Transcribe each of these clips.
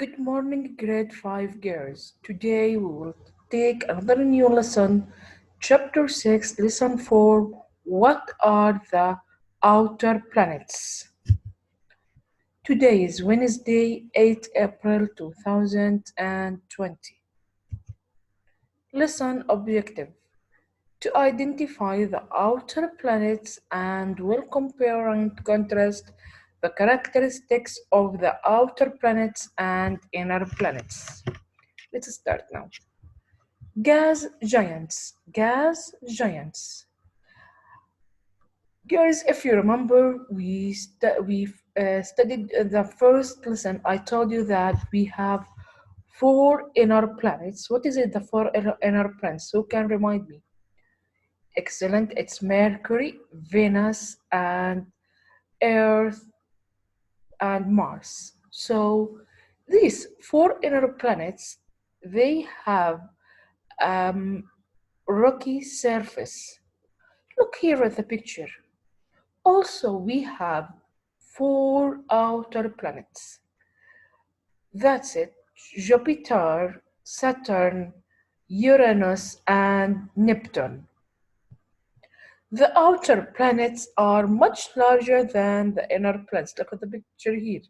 Good morning, grade 5 girls. Today we will take another new lesson, chapter 6, lesson 4. What are the outer planets? Today is Wednesday, 8 April 2020. Lesson objective to identify the outer planets and will compare and contrast the characteristics of the outer planets and inner planets. Let's start now. Gas giants. Gas giants. Guys, if you remember, we studied the first lesson. I told you that we have four inner planets. What is it, the four inner planets? Who can remind me? Excellent. It's Mercury, Venus, and Earth, and Mars. So these four inner planets, they have rocky surface. Look here at the picture. Also, we have four outer planets. That's it: Jupiter, Saturn, Uranus, and Neptune. The outer planets are much larger than the inner planets. Look at the picture here.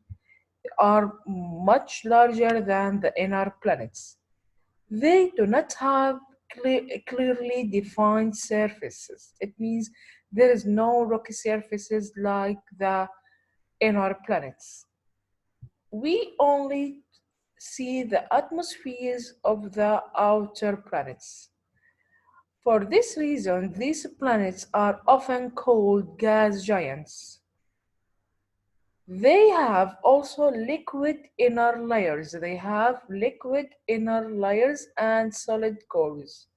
They are much larger than the inner planets. They do not have clearly defined surfaces. It means there is no rocky surfaces like the inner planets. We only see the atmospheres of the outer planets. For this reason, these planets are often called gas giants. They have also liquid inner layers. They have liquid inner layers and solid cores.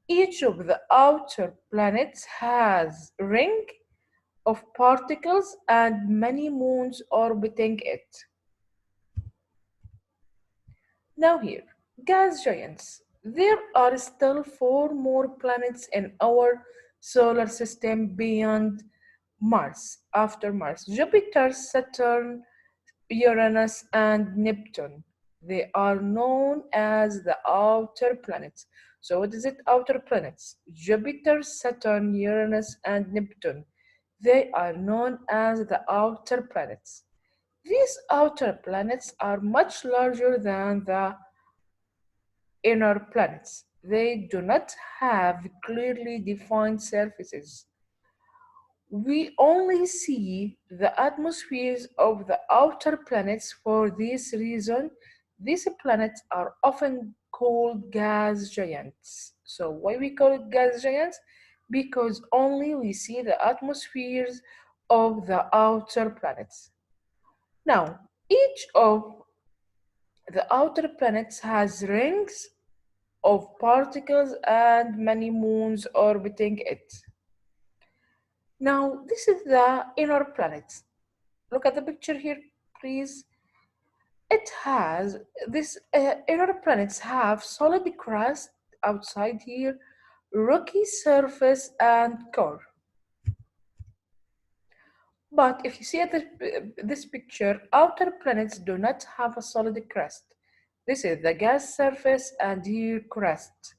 Each of the outer planets has a ring of particles and many moons orbiting it. Now here, gas giants. There are still four more planets in our solar system beyond Mars, after Mars: Jupiter, Saturn, Uranus, and Neptune. They are known as the outer planets. So what is it, outer planets? Jupiter, Saturn, Uranus, and Neptune. They are known as the outer planets. These outer planets are much larger than the inner planets. They do not have clearly defined surfaces. We only see the atmospheres of the outer planets. For this reason, these planets are often called gas giants. So why we call it gas giants? Because only we see the atmospheres of the outer planets. Now, each of the outer planets has rings of particles and many moons orbiting it. Now, this is the inner planets. Look at the picture here, please. It has this inner planets have solid crust outside here, rocky surface, and core. But if you see at this picture, outer planets do not have a solid crust. This is the gas surface and here crust.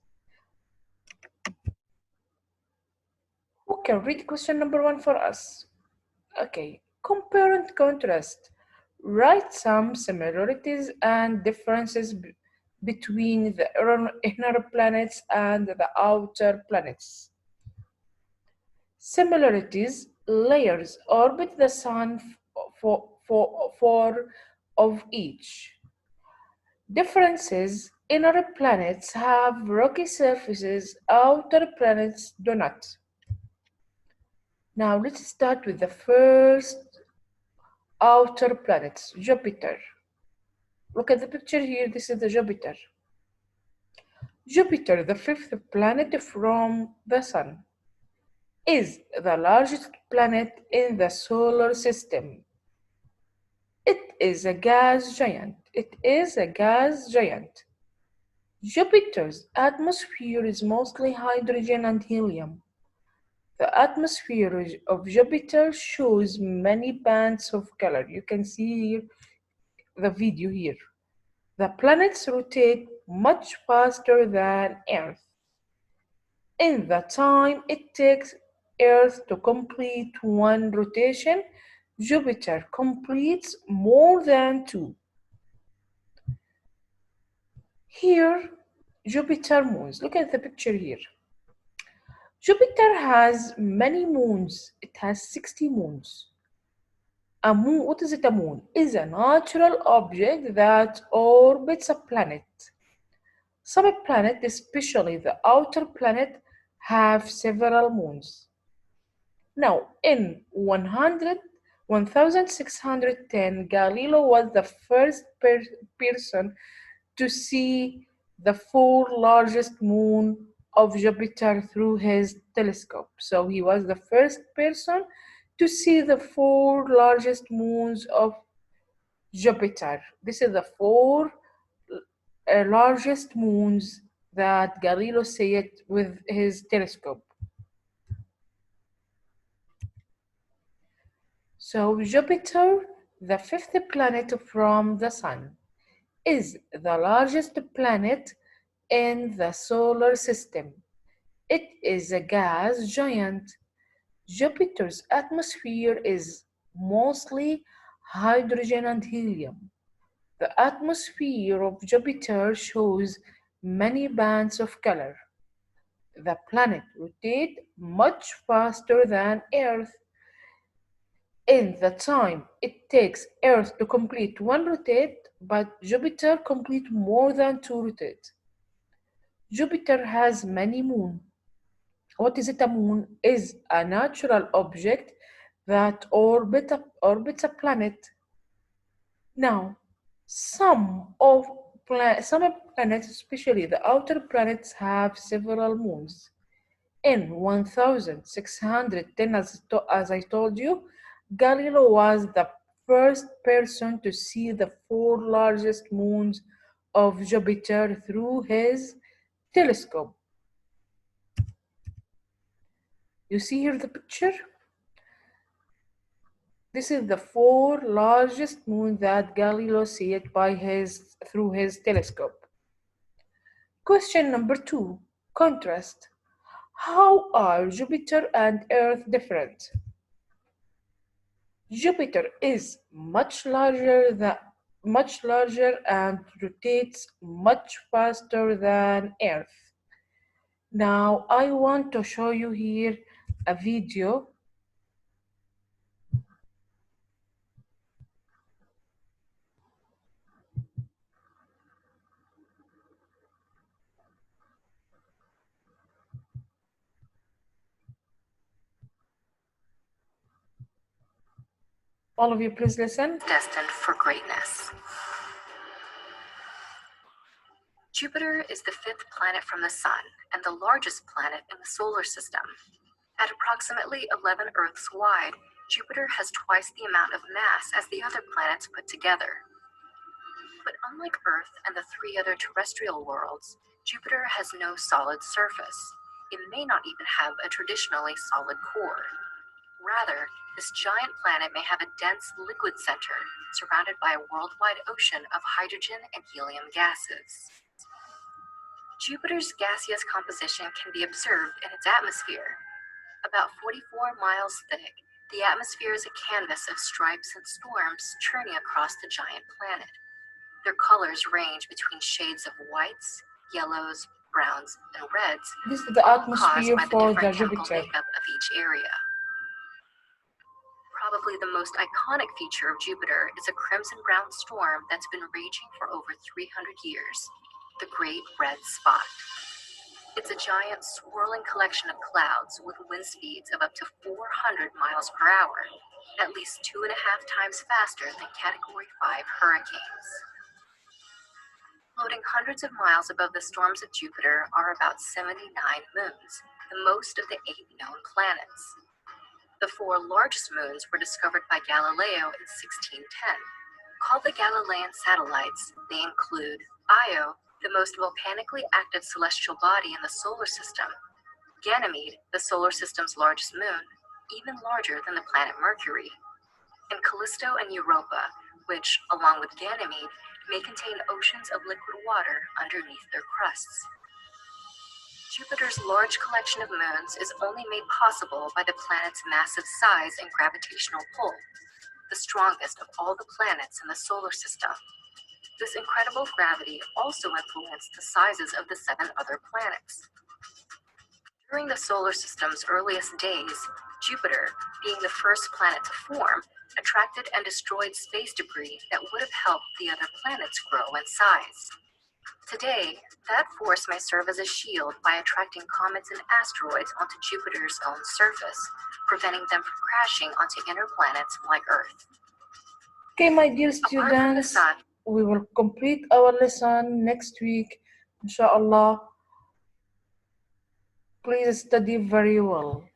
Who can read question number 1 for us? Okay, compare and contrast. Write some similarities and differences between the inner planets and the outer planets. Similarities: layers orbit the sun four of each. Differences: inner planets have rocky surfaces, outer planets do not. Now let's start with the first outer planets, Jupiter. Look at the picture here, this is the Jupiter. Jupiter, the fifth planet from the Sun, is the largest planet in the solar system. It is a gas giant. It is a gas giant. Jupiter's atmosphere is mostly hydrogen and helium. The atmosphere of Jupiter shows many bands of color. You can see here the video here. The planets rotate much faster than Earth. In the time it takes Earth to complete one rotation, Jupiter completes more than two. Here, Jupiter moons. Look at the picture here. Jupiter has many moons. It has 60 moons. A moon, what is it? A moon is a natural object that orbits a planet. Some planets, especially the outer planet, have several moons. Now, in 1610, Galileo was the first person to see the four largest moons of Jupiter through his telescope. So he was the first person to see the four largest moons of Jupiter. This is the four largest moons that Galileo saw with his telescope. So Jupiter, the fifth planet from the Sun, is the largest planet in the solar system. It is a gas giant. Jupiter's atmosphere is mostly hydrogen and helium. The atmosphere of Jupiter shows many bands of color. The planet rotates much faster than Earth. In the time it takes Earth to complete one rotate, but Jupiter complete more than two rotates. Jupiter has many moons. What is it? A moon is a natural object that orbits a planet. Now, some planets, especially the outer planets, have several moons. In 1610, as I told you, Galileo was the first person to see the four largest moons of Jupiter through his telescope. You see here the picture? This is the four largest moons that Galileo saw through his telescope. Question number 2. Contrast. How are Jupiter and Earth different? Jupiter is much larger and rotates much faster than Earth. Now I want to show you here a video. All of you, please listen. Destined for greatness. Jupiter is the fifth planet from the Sun and the largest planet in the solar system. At approximately 11 Earths wide, Jupiter has twice the amount of mass as the other planets put together. But unlike Earth and the three other terrestrial worlds, Jupiter has no solid surface. It may not even have a traditionally solid core. Rather, this giant planet may have a dense liquid center surrounded by a worldwide ocean of hydrogen and helium gases. Jupiter's gaseous composition can be observed in its atmosphere. About 44 miles thick, the atmosphere is a canvas of stripes and storms churning across the giant planet. Their colors range between shades of whites, yellows, browns, and reds, This is the atmosphere for the Jupiter. makeup of each area. Probably the most iconic feature of Jupiter is a crimson-brown storm that's been raging for over 300 years, the Great Red Spot. It's a giant swirling collection of clouds with wind speeds of up to 400 miles per hour, at least 2.5 times faster than Category 5 hurricanes. Floating hundreds of miles above the storms of Jupiter are about 79 moons, the most of the 8 known planets. The 4 largest moons were discovered by Galileo in 1610. Called the Galilean satellites, they include Io, the most volcanically active celestial body in the solar system, Ganymede, the solar system's largest moon, even larger than the planet Mercury, and Callisto and Europa, which, along with Ganymede, may contain oceans of liquid water underneath their crusts. Jupiter's large collection of moons is only made possible by the planet's massive size and gravitational pull, the strongest of all the planets in the solar system. This incredible gravity also influenced the sizes of the 7 other planets. During the solar system's earliest days, Jupiter, being the first planet to form, attracted and destroyed space debris that would have helped the other planets grow in size. Today, that force may serve as a shield by attracting comets and asteroids onto Jupiter's own surface, preventing them from crashing onto inner planets like Earth. Okay, my dear Apart from the students, Sun, we will complete our lesson next week, inshallah. Please study very well.